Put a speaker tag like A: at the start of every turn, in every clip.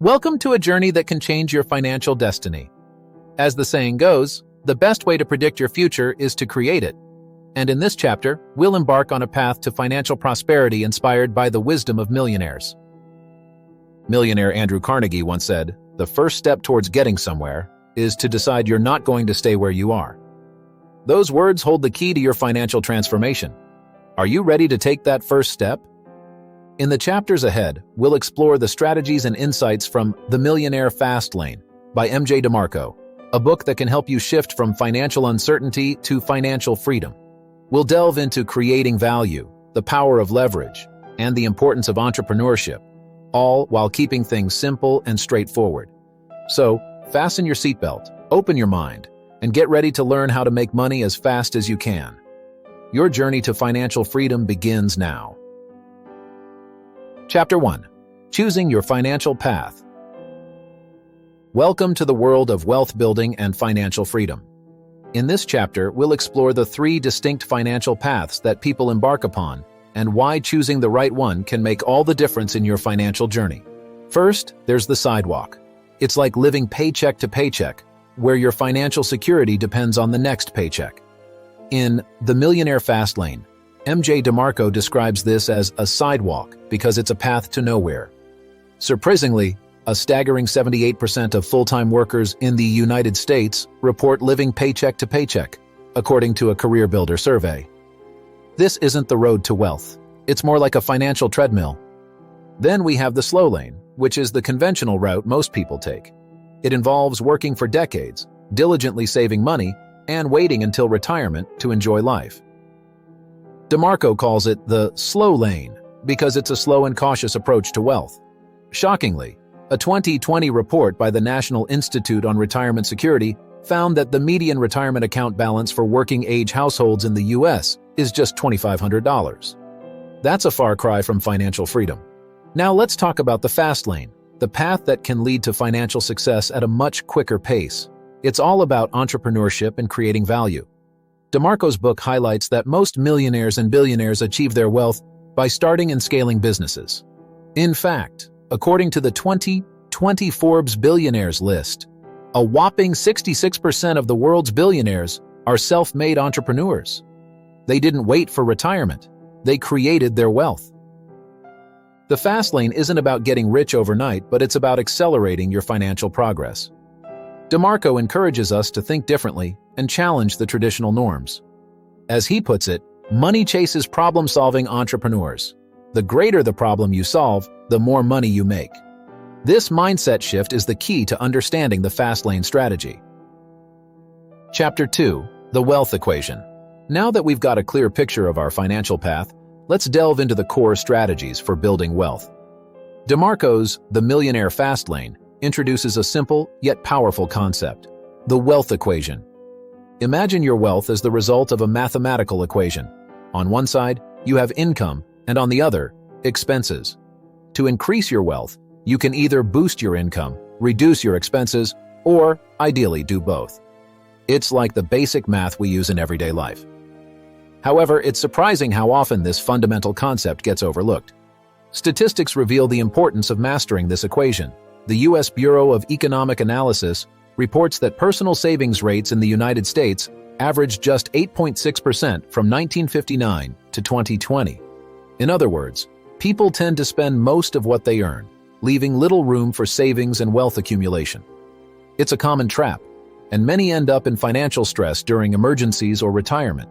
A: Welcome to a journey that can change your financial destiny. As the saying goes, the best way to predict your future is to create it. And in this chapter, we'll embark on a path to financial prosperity inspired by the wisdom of millionaires. Millionaire Andrew Carnegie once said, "The first step towards getting somewhere is to decide you're not going to stay where you are." Those words hold the key to your financial transformation. Are you ready to take that first step? In the chapters ahead, we'll explore the strategies and insights from The Millionaire Fastlane by MJ DeMarco, a book that can help you shift from financial uncertainty to financial freedom. We'll delve into creating value, the power of leverage, and the importance of entrepreneurship, all while keeping things simple and straightforward. So, fasten your seatbelt, open your mind, and get ready to learn how to make money as fast as you can. Your journey to financial freedom begins now. Chapter 1. Choosing Your Financial Path. Welcome to the world of wealth building and financial freedom. In this chapter, we'll explore the three distinct financial paths that people embark upon and why choosing the right one can make all the difference in your financial journey. First, there's the sidewalk. It's like living paycheck to paycheck, where your financial security depends on the next paycheck. In The Millionaire Fastlane, MJ DeMarco describes this as a sidewalk because it's a path to nowhere. Surprisingly, a staggering 78% of full-time workers in the United States report living paycheck to paycheck, according to a Career Builder survey. This isn't the road to wealth. It's more like a financial treadmill. Then we have the slow lane, which is the conventional route most people take. It involves working for decades, diligently saving money, and waiting until retirement to enjoy life. DeMarco calls it the slow lane because it's a slow and cautious approach to wealth. Shockingly, a 2020 report by the National Institute on Retirement Security found that the median retirement account balance for working-age households in the U.S. is just $2,500. That's a far cry from financial freedom. Now let's talk about the fast lane, the path that can lead to financial success at a much quicker pace. It's all about entrepreneurship and creating value. DeMarco's book highlights that most millionaires and billionaires achieve their wealth by starting and scaling businesses. In fact, according to the 2020 Forbes Billionaires list, a whopping 66% of the world's billionaires are self-made entrepreneurs. They didn't wait for retirement. They created their wealth. The fast lane isn't about getting rich overnight, but it's about accelerating your financial progress. DeMarco encourages us to think differently and challenge the traditional norms. As he puts it, money chases problem-solving entrepreneurs. The greater the problem you solve, the more money you make. This mindset shift is the key to understanding the fast lane strategy. Chapter 2. The Wealth Equation. Now that we've got a clear picture of our financial path, let's delve into the core strategies for building wealth. DeMarco's The Millionaire Fastlane introduces a simple yet powerful concept, the wealth equation. Imagine your wealth as the result of a mathematical equation. On one side, you have income, and on the other, expenses. To increase your wealth, you can either boost your income, reduce your expenses, or, ideally, do both. It's like the basic math we use in everyday life. However, it's surprising how often this fundamental concept gets overlooked. Statistics reveal the importance of mastering this equation. The U.S. Bureau of Economic Analysis reports that personal savings rates in the United States averaged just 8.6% from 1959 to 2020. In other words, people tend to spend most of what they earn, leaving little room for savings and wealth accumulation. It's a common trap, and many end up in financial stress during emergencies or retirement.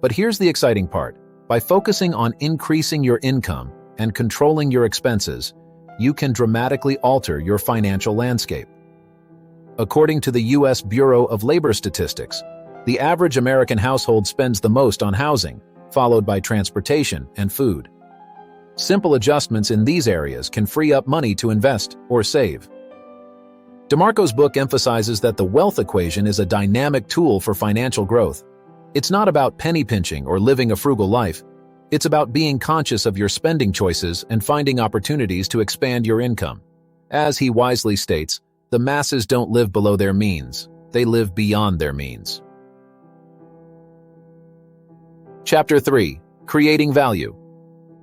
A: But here's the exciting part. By focusing on increasing your income and controlling your expenses, you can dramatically alter your financial landscape. According to the U.S. Bureau of Labor Statistics, the average American household spends the most on housing, followed by transportation and food. Simple adjustments in these areas can free up money to invest or save. DeMarco's book emphasizes that the wealth equation is a dynamic tool for financial growth. It's not about penny pinching or living a frugal life. It's about being conscious of your spending choices and finding opportunities to expand your income. As he wisely states, the masses don't live below their means. They live beyond their means. Chapter 3. Creating Value.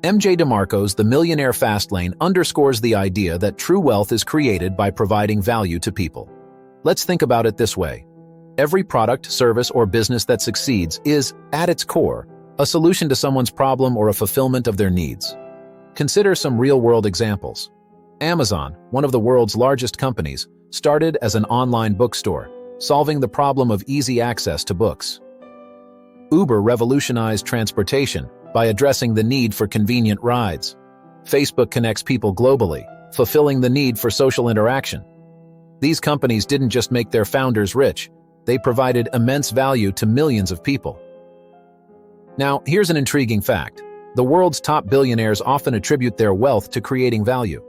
A: MJ DeMarco's The Millionaire Fastlane underscores the idea that true wealth is created by providing value to people. Let's think about it this way. Every product, service, or business that succeeds is, at its core, a solution to someone's problem or a fulfillment of their needs. Consider some real-world examples. Amazon, one of the world's largest companies, started as an online bookstore, solving the problem of easy access to books. Uber revolutionized transportation by addressing the need for convenient rides. Facebook connects people globally, fulfilling the need for social interaction. These companies didn't just make their founders rich, they provided immense value to millions of people. Now, here's an intriguing fact. The world's top billionaires often attribute their wealth to creating value.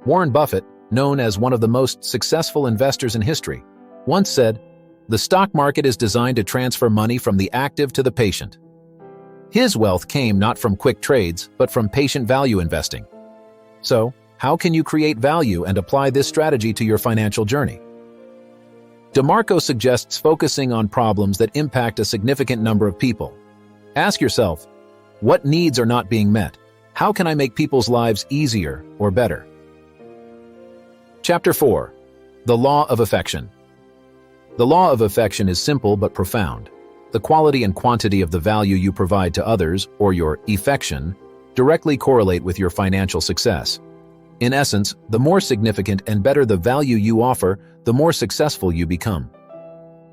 A: Warren Buffett, known as one of the most successful investors in history, once said, "The stock market is designed to transfer money from the active to the patient." His wealth came not from quick trades, but from patient value investing. So, how can you create value and apply this strategy to your financial journey? DeMarco suggests focusing on problems that impact a significant number of people. Ask yourself, what needs are not being met? How can I make people's lives easier or better? Chapter 4. The Law of Affection. The law of affection is simple but profound. The quality and quantity of the value you provide to others, or your affection, directly correlate with your financial success. In essence, the more significant and better the value you offer, the more successful you become.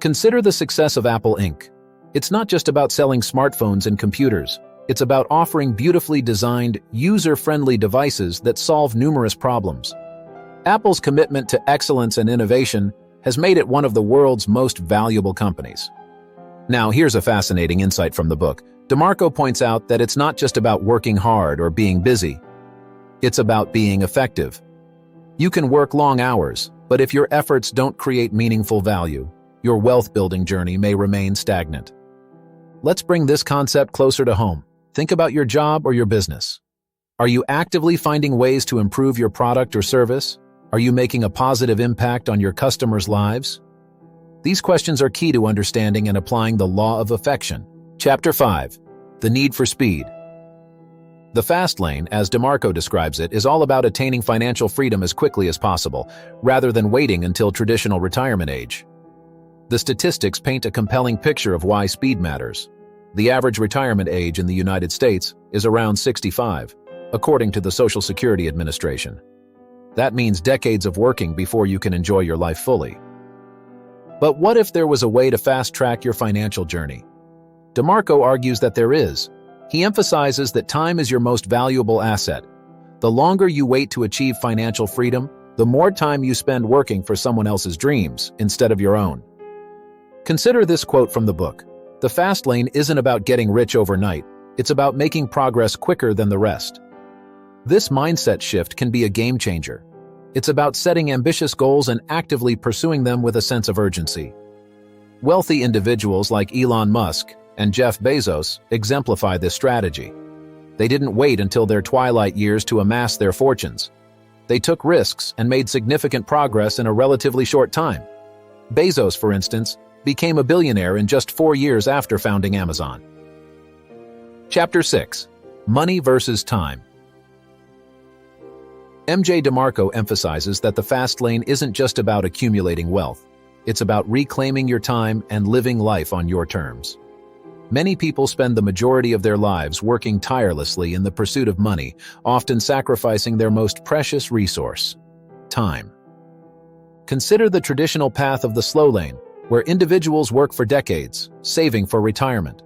A: Consider the success of Apple Inc. It's not just about selling smartphones and computers. It's about offering beautifully designed, user-friendly devices that solve numerous problems. Apple's commitment to excellence and innovation has made it one of the world's most valuable companies. Now, here's a fascinating insight from the book. DeMarco points out that it's not just about working hard or being busy. It's about being effective. You can work long hours, but if your efforts don't create meaningful value, your wealth-building journey may remain stagnant. Let's bring this concept closer to home. Think about your job or your business. Are you actively finding ways to improve your product or service? Are you making a positive impact on your customers' lives? These questions are key to understanding and applying the law of affection. Chapter 5. The Need for Speed. The fast lane, as DeMarco describes it, is all about attaining financial freedom as quickly as possible, rather than waiting until traditional retirement age. The statistics paint a compelling picture of why speed matters. The average retirement age in the United States is around 65, according to the Social Security Administration. That means decades of working before you can enjoy your life fully. But what if there was a way to fast-track your financial journey? DeMarco argues that there is. He emphasizes that time is your most valuable asset. The longer you wait to achieve financial freedom, the more time you spend working for someone else's dreams instead of your own. Consider this quote from the book. The fast lane isn't about getting rich overnight. It's about making progress quicker than the rest. This mindset shift can be a game changer. It's about setting ambitious goals and actively pursuing them with a sense of urgency. Wealthy individuals like Elon Musk and Jeff Bezos exemplify this strategy. They didn't wait until their twilight years to amass their fortunes. They took risks and made significant progress in a relatively short time. Bezos, for instance, became a billionaire in just 4 years after founding Amazon. Chapter 6. Money versus Time. MJ DeMarco emphasizes that the fast lane isn't just about accumulating wealth. It's about reclaiming your time and living life on your terms. Many people spend the majority of their lives working tirelessly in the pursuit of money, often sacrificing their most precious resource, time. Consider the traditional path of the slow lane, where individuals work for decades, saving for retirement.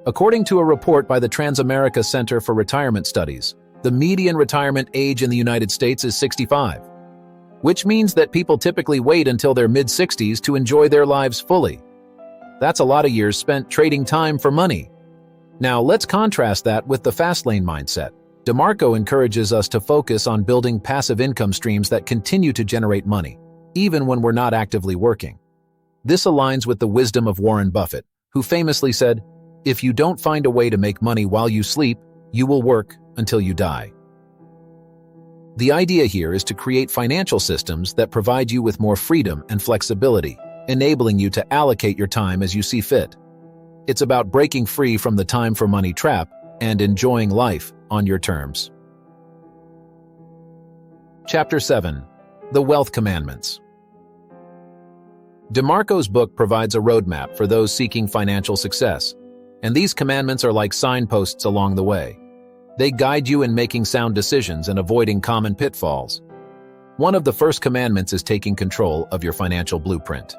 A: According to a report by the Transamerica Center for Retirement Studies, the median retirement age in the United States is 65, which means that people typically wait until their mid-60s to enjoy their lives fully. That's a lot of years spent trading time for money. Now, let's contrast that with the fast lane mindset. DeMarco encourages us to focus on building passive income streams that continue to generate money, even when we're not actively working. This aligns with the wisdom of Warren Buffett, who famously said, "If you don't find a way to make money while you sleep, you will work until you die." The idea here is to create financial systems that provide you with more freedom and flexibility, enabling you to allocate your time as you see fit. It's about breaking free from the time for money trap and enjoying life on your terms. Chapter 7. The Wealth Commandments. DeMarco's book provides a roadmap for those seeking financial success, and these commandments are like signposts along the way. They guide you in making sound decisions and avoiding common pitfalls. One of the first commandments is taking control of your financial blueprint.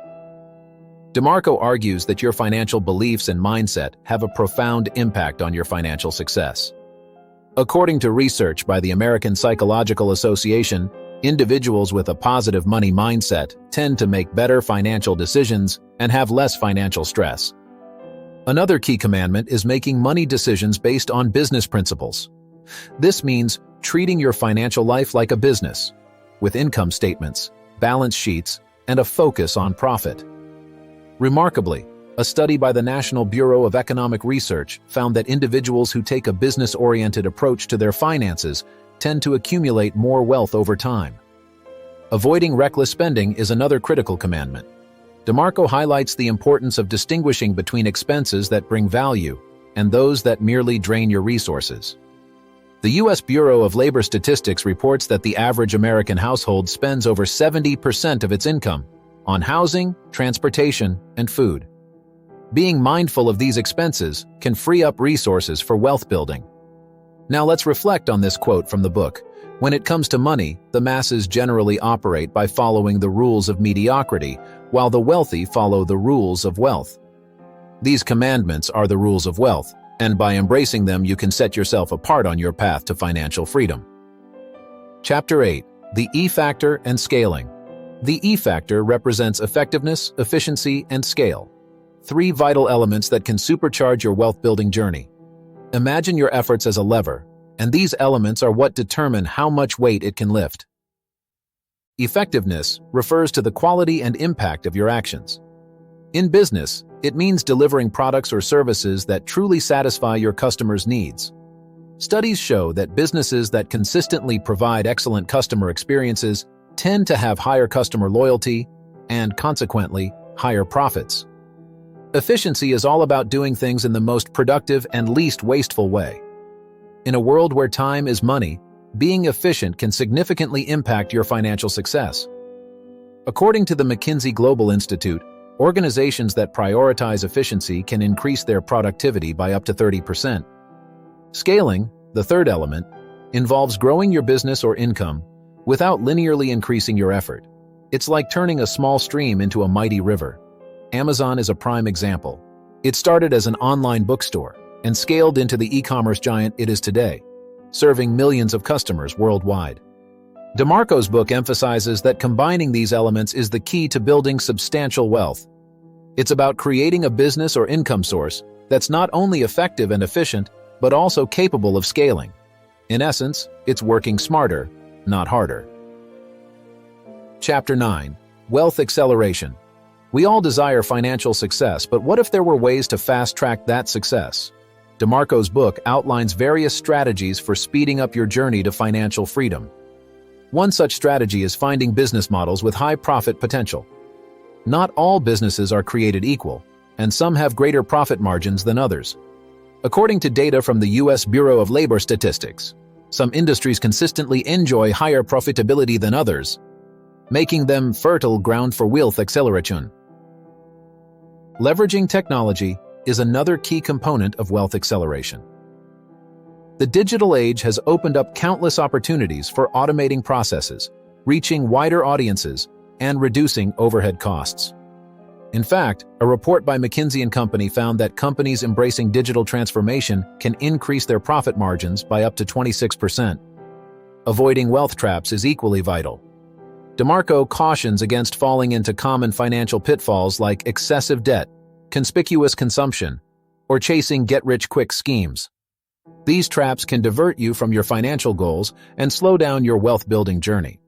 A: DeMarco argues that your financial beliefs and mindset have a profound impact on your financial success. According to research by the American Psychological Association, individuals with a positive money mindset tend to make better financial decisions and have less financial stress. Another key commandment is making money decisions based on business principles. This means treating your financial life like a business, with income statements, balance sheets, and a focus on profit. Remarkably, a study by the National Bureau of Economic Research found that individuals who take a business-oriented approach to their finances tend to accumulate more wealth over time. Avoiding reckless spending is another critical commandment. DeMarco highlights the importance of distinguishing between expenses that bring value and those that merely drain your resources. The U.S. Bureau of Labor Statistics reports that the average American household spends over 70% of its income on housing, transportation, and food. Being mindful of these expenses can free up resources for wealth building. Now let's reflect on this quote from the book. When it comes to money, the masses generally operate by following the rules of mediocrity, while the wealthy follow the rules of wealth. These commandments are the rules of wealth, and by embracing them you can set yourself apart on your path to financial freedom. Chapter 8. The E Factor and Scaling. The E Factor represents effectiveness, efficiency, and scale. Three vital elements that can supercharge your wealth-building journey. Imagine your efforts as a lever, and these elements are what determine how much weight it can lift. Effectiveness refers to the quality and impact of your actions. In business, it means delivering products or services that truly satisfy your customers' needs. Studies show that businesses that consistently provide excellent customer experiences tend to have higher customer loyalty and, consequently, higher profits. Efficiency is all about doing things in the most productive and least wasteful way. In a world where time is money, being efficient can significantly impact your financial success. According to the McKinsey Global Institute, organizations that prioritize efficiency can increase their productivity by up to 30%. Scaling, the third element, involves growing your business or income without linearly increasing your effort. It's like turning a small stream into a mighty river. Amazon is a prime example. It started as an online bookstore and scaled into the e-commerce giant it is today, serving millions of customers worldwide. DeMarco's book emphasizes that combining these elements is the key to building substantial wealth. It's about creating a business or income source that's not only effective and efficient, but also capable of scaling. In essence, it's working smarter, not harder. Chapter 9. Wealth Acceleration. We all desire financial success, but what if there were ways to fast-track that success? DeMarco's book outlines various strategies for speeding up your journey to financial freedom. One such strategy is finding business models with high profit potential. Not all businesses are created equal, and some have greater profit margins than others. According to data from the U.S. Bureau of Labor Statistics, some industries consistently enjoy higher profitability than others, making them fertile ground for wealth acceleration. Leveraging technology is another key component of wealth acceleration. The digital age has opened up countless opportunities for automating processes, reaching wider audiences, and reducing overhead costs. In fact, a report by McKinsey & Company found that companies embracing digital transformation can increase their profit margins by up to 26%. Avoiding wealth traps is equally vital. DeMarco cautions against falling into common financial pitfalls like excessive debt, conspicuous consumption, or chasing get-rich-quick schemes. These traps can divert you from your financial goals and slow down your wealth-building journey.